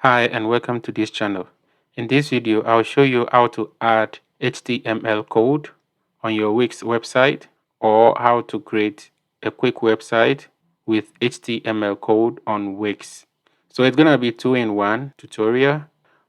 Hi and welcome to this channel. In this video, I'll show you how to add HTML code on your Wix website or how to create a quick website with HTML code on Wix. So it's going to be 2-in-1 tutorial.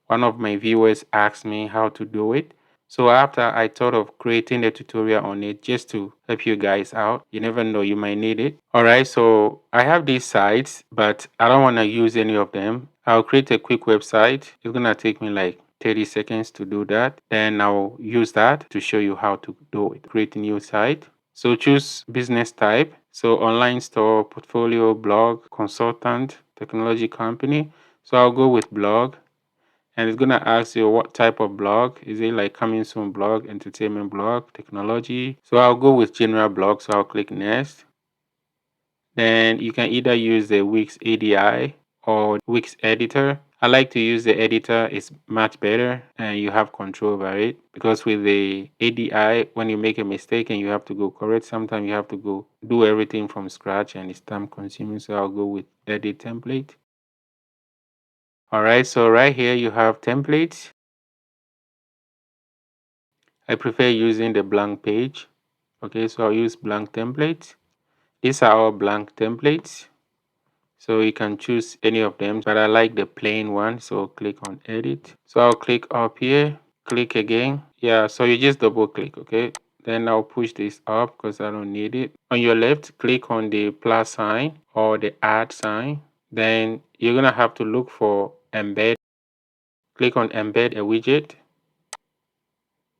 One of my viewers asked me how to do it. So after I thought of creating a tutorial on it just to help you guys out. You never know, you might need it. Alright, so I have these sites, but I don't want to use any of them. I'll create a quick website. It's going to take me like 30 seconds to do that. Then I'll use that to show you how to do it. Create a new site. So choose business type. So online store, portfolio, blog, consultant, technology company. So I'll go with blog. And it's going to ask you what type of blog. Is it like coming soon blog, entertainment blog, technology? So I'll go with general blog. So I'll click next. Then you can either use the Wix Adi or Wix Editor. I like to use the editor. It's much better and you have control over it, because with the ADI, when you make a mistake and you have to go correct, sometimes you have to go do everything from scratch and it's time consuming. So I'll go with edit template. Alright, so right here you have templates. I prefer using the blank page. Okay, so I'll use blank templates. These are all blank templates. So you can choose any of them, but I like the plain one. So click on edit. So I'll click up here, click again. Yeah, so you just double click, okay? Then I'll push this up because I don't need it. On your left, click on the plus sign or the add sign. Then you're gonna have to look for embed. Click on embed a widget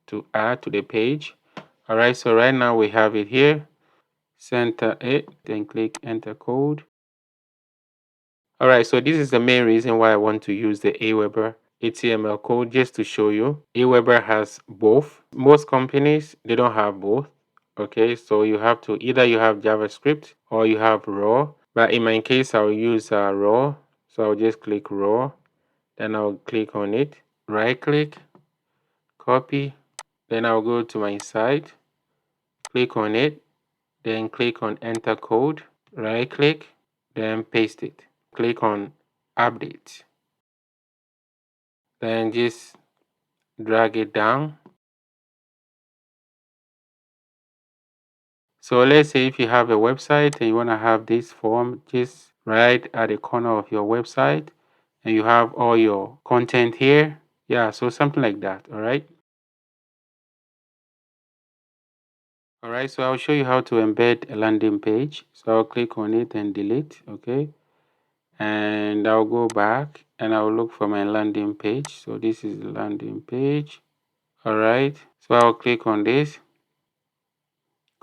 to add to the page. All right, so right now we have it here. Center it, then click enter code. All right, so this is the main reason why I want to use the Aweber HTML code, just to show you. Aweber has both. Most companies, they don't have both. Okay, so you have to either you have JavaScript or you have raw. But in my case, I'll use raw. So I'll just click raw. Then I'll click on it, right click, copy. Then I'll go to my site, click on it, then click on enter code, right click, then paste it. Click on update. Then just drag it down. So let's say if you have a website and you want to have this form just right at the corner of your website and you have all your content here. Yeah, so something like that. All right. All right, so I'll show you how to embed a landing page. So I'll click on it and delete. Okay. And I'll go back and I'll look for my landing page. So this is the landing page. All right, so I'll click on this,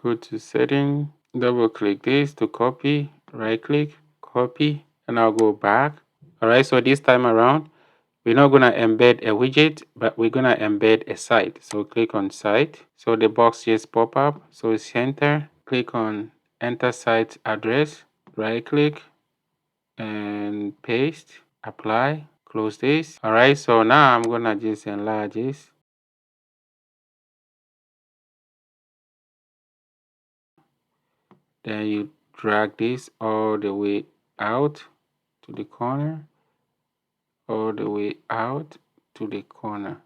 go to setting, double click this to copy, right click, copy, and I'll go back. All right, so this time around, we're not going to embed a widget, but we're going to embed a site. So click on site. So the box just pop up. So center, click on enter site address, right click and paste, apply, close this. All right, so now I'm going to just enlarge this. Then you drag this all the way out to the corner, all the way out to the corner.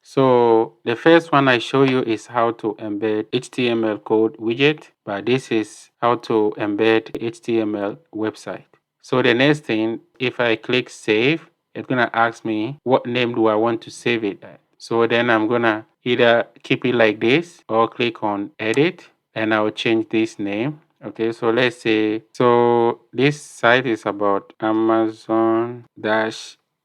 So the first one I show you is how to embed HTML code widget, but this is how to embed HTML website. So the next thing, if I click save, it's gonna ask me what name do I want to save it at. So then I'm gonna either keep it like this or click on edit and I'll change this name. Okay, so let's say, so this site is about Amazon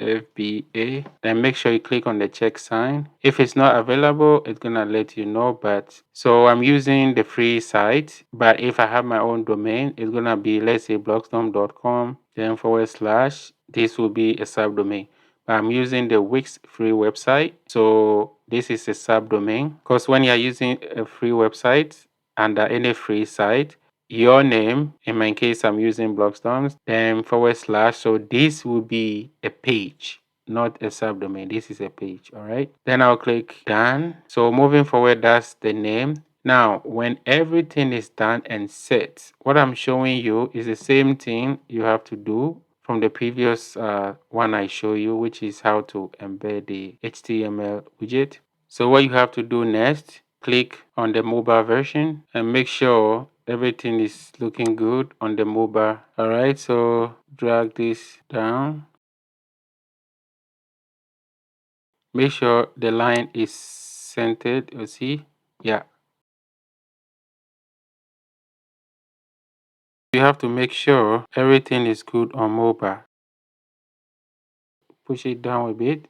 FBA. Then make sure you click on the check sign. If it's not available, it's gonna let you know. But so I'm using the free site, but if I have my own domain, it's gonna be, let's say, blogsdom.com, then / this will be a subdomain. But I'm using the Wix free website, so this is a subdomain, because when you're using a free website under any free site, your name, in my case I'm using Blogsdom, then / so this will be a page, not a subdomain. This is a page. All right, then I'll click done. So moving forward, that's the name. Now, when everything is done and set, what I'm showing you is the same thing you have to do from the previous one I show you, which is how to embed the HTML widget. So what you have to do next, click on the mobile version and make sure everything is looking good on the mobile. All right, so drag this down. Make sure the line is centered, you see? Yeah. You have to make sure everything is good on mobile. Push it down a bit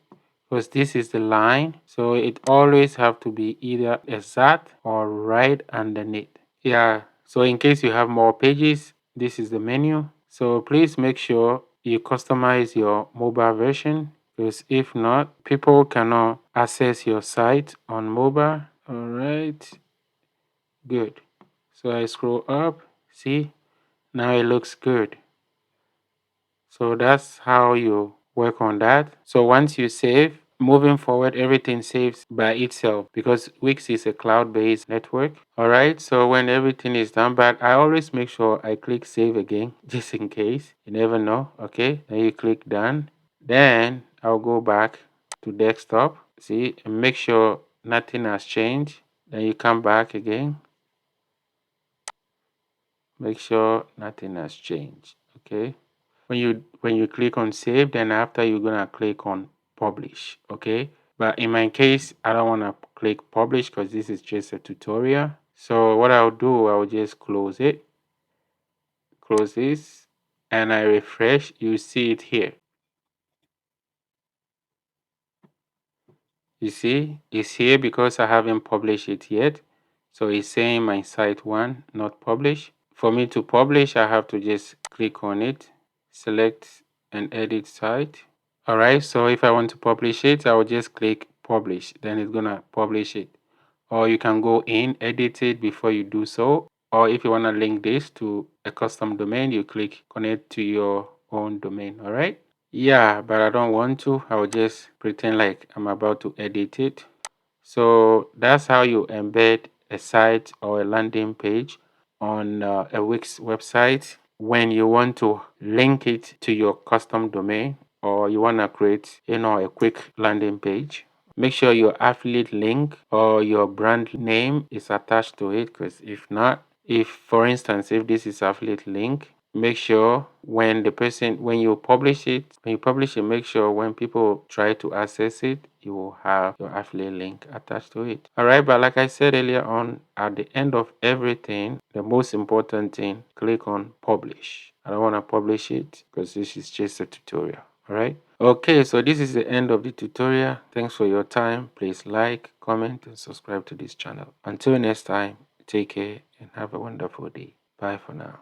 because this is the line, so it always have to be either exact or right underneath. Yeah, so in case you have more pages, this is the menu. So please make sure you customize your mobile version, because if not, people cannot access your site on mobile. All right, good. So I scroll up, see, now it looks good. So that's how you work on that. So once you save, moving forward, everything saves by itself because Wix is a cloud-based network. All right, so when everything is done, but I always make sure I click save again, just in case. You never know, okay? Then you click done. Then I'll go back to desktop, see, and make sure nothing has changed. Then you come back again. Make sure nothing has changed, okay? When you click on save, then after you're gonna click on publish, okay? But in my case, I don't want to click publish because this is just a tutorial. So what I'll do, I'll just close it, close this, and I refresh. You see it here. You see it's here because I haven't published it yet. So it's saying my site 1 not published. For me to publish, I have to just click on it, select and edit site. All right, so if I want to publish it, I will just click publish, then it's gonna publish it. Or you can go in, edit it before you do so. Or if you want to link this to a custom domain, you click connect to your own domain. All right. Yeah, but I don't want to. I will just pretend like I'm about to edit it. So that's how you embed a site or a landing page on a Wix website when you want to link it to your custom domain or you want to create, a quick landing page. Make sure your affiliate link or your brand name is attached to it, because if not, if for instance, if this is affiliate link, make sure when you publish it, make sure when people try to access it, you will have your affiliate link attached to it. All right, but like I said earlier on, at the end of everything, the most important thing, click on publish. I don't want to publish it because this is just a tutorial. All right. Okay, so this is the end of the tutorial. Thanks for your time. Please like, comment, and subscribe to this channel. Until next time, take care and have a wonderful day. Bye for now.